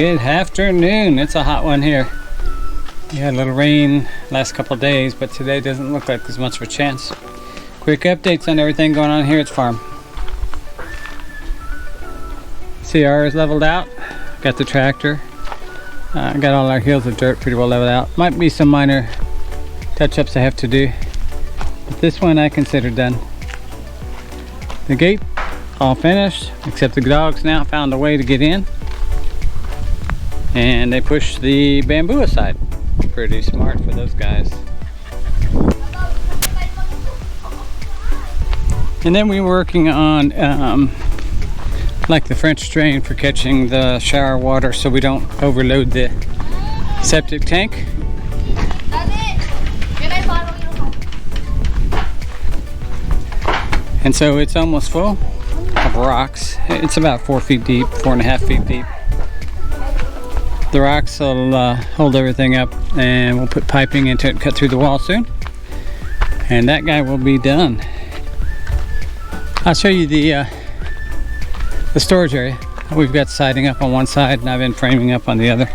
good afternoon. It's a hot one here. We had a little rain last couple of days, but today doesn't look like there's much of a chance. Quick updates on everything going on here at the farm. CR is leveled out. Got the tractor. Got all our hills of dirt pretty well leveled out. Might be some minor touch-ups I have to do, but this one I consider done. The gate all finished, except the dogs now found a way to get in, and they pushed the bamboo aside. Pretty smart for those guys. And then we were working on like the French drain for catching the shower water so we don't overload the septic tank. And so it's almost full of rocks. It's about 4 feet deep, 4.5 feet deep. The rocks will hold everything up, and we'll put piping into it and cut through the wall soon. And that guy will be done. I'll show you the storage area. We've got siding up on one side and I've been framing up on the other.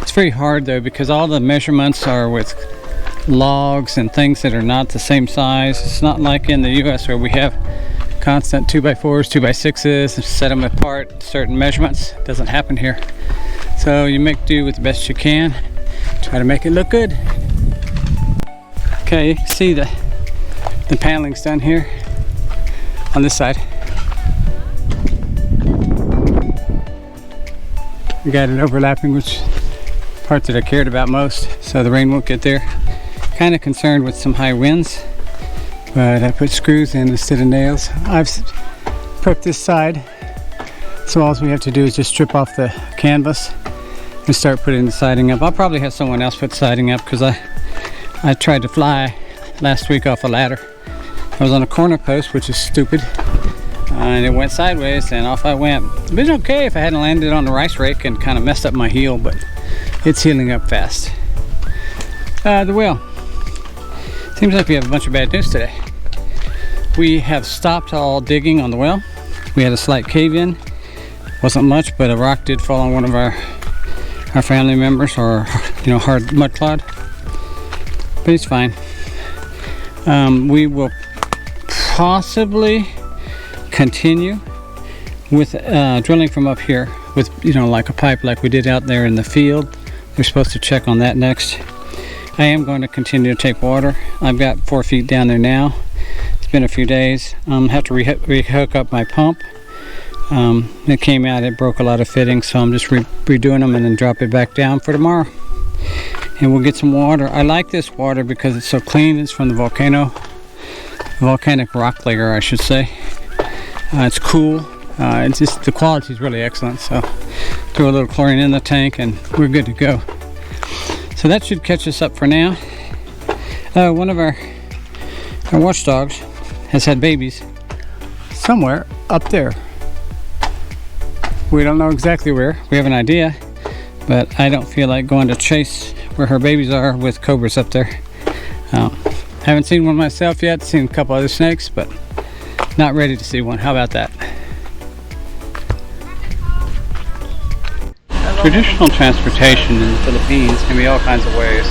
It's very hard though because all the measurements are with logs and things that are not the same size. It's not like in the US where we have constant 2x4s, 2x6s, set them apart, certain measurements. It doesn't happen here. So you make do with the best you can. Try to make it look good. Okay, you can see the paneling's done here on this side. We got it overlapping, which part that I cared about most, so the rain won't get there. Kind of concerned with some high winds, but I put screws in instead of nails. I've prepped this side, so all we have to do is just strip off the canvas and start putting the siding up. I'll probably have someone else put siding up because I tried to fly last week off a ladder. I was on a corner post, which is stupid, and it went sideways and off I went. It'd been okay if I hadn't landed on the rice rake and kind of messed up my heel, but it's healing up fast. The well. Seems like we have a bunch of bad news today. We have stopped all digging on the well. We had a slight cave-in. Wasn't much, but a rock did fall on one of our family members, or hard mud clod. But it's fine. We will possibly continue with drilling from up here with like a pipe like we did out there in the field. We're supposed to check on that next. I am going to continue to take water. I've got 4 feet down there now. It's been a few days. Have to rehook up my pump. It came out, it broke a lot of fittings, so I'm just redoing them and then drop it back down for tomorrow. And we'll get some water. I like this water because it's so clean. It's from the volcanic rock layer, I should say. It's cool. It's just, the quality is really excellent. So throw a little chlorine in the tank and we're good to go. So that should catch us up for now. One of our watchdogs has had babies somewhere up there. We don't know exactly where. We have an idea, but I don't feel like going to chase where her babies are with cobras up there. Haven't seen one myself yet. Seen a couple other snakes, but not ready to see one. How about that? Traditional transportation in the Philippines can be all kinds of ways,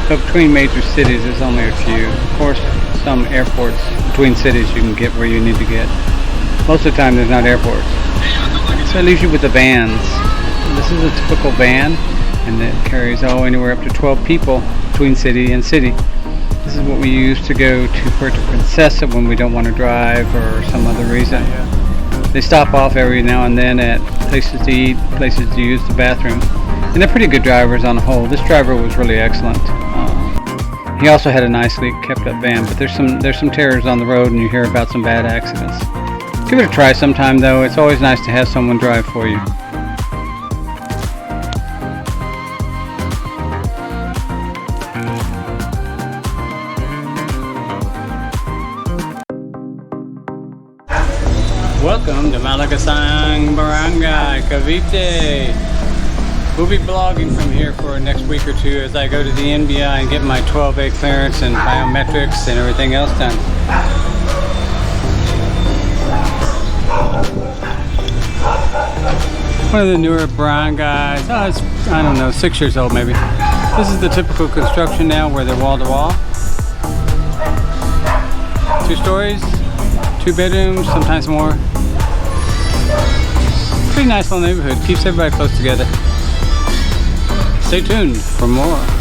but between major cities there's only a few. Of course, some airports between cities you can get where you need to get. Most of the time there's not airports. So it leaves you with the vans. This is a typical van, and it carries anywhere up to 12 people between city and city. This is what we use to go to Puerto Princesa when we don't want to drive or some other reason. They stop off every now and then at places to eat, places to use the bathroom. And they're pretty good drivers on the whole. This driver was really excellent. He also had a nicely kept up van, but there's some terrors on the road and you hear about some bad accidents. Give it a try sometime though. It's always nice to have someone drive for you. Welcome to Malagasang Barangay, Cavite. We'll be blogging from here for next week or two as I go to the NBI and get my 12A clearance and biometrics and everything else done. One of the newer brown guys. Oh, it's, I don't know, 6 years old maybe. This is the typical construction now where they're wall to wall. 2 stories, 2 bedrooms, sometimes more. Pretty nice little neighborhood. Keeps everybody close together. Stay tuned for more.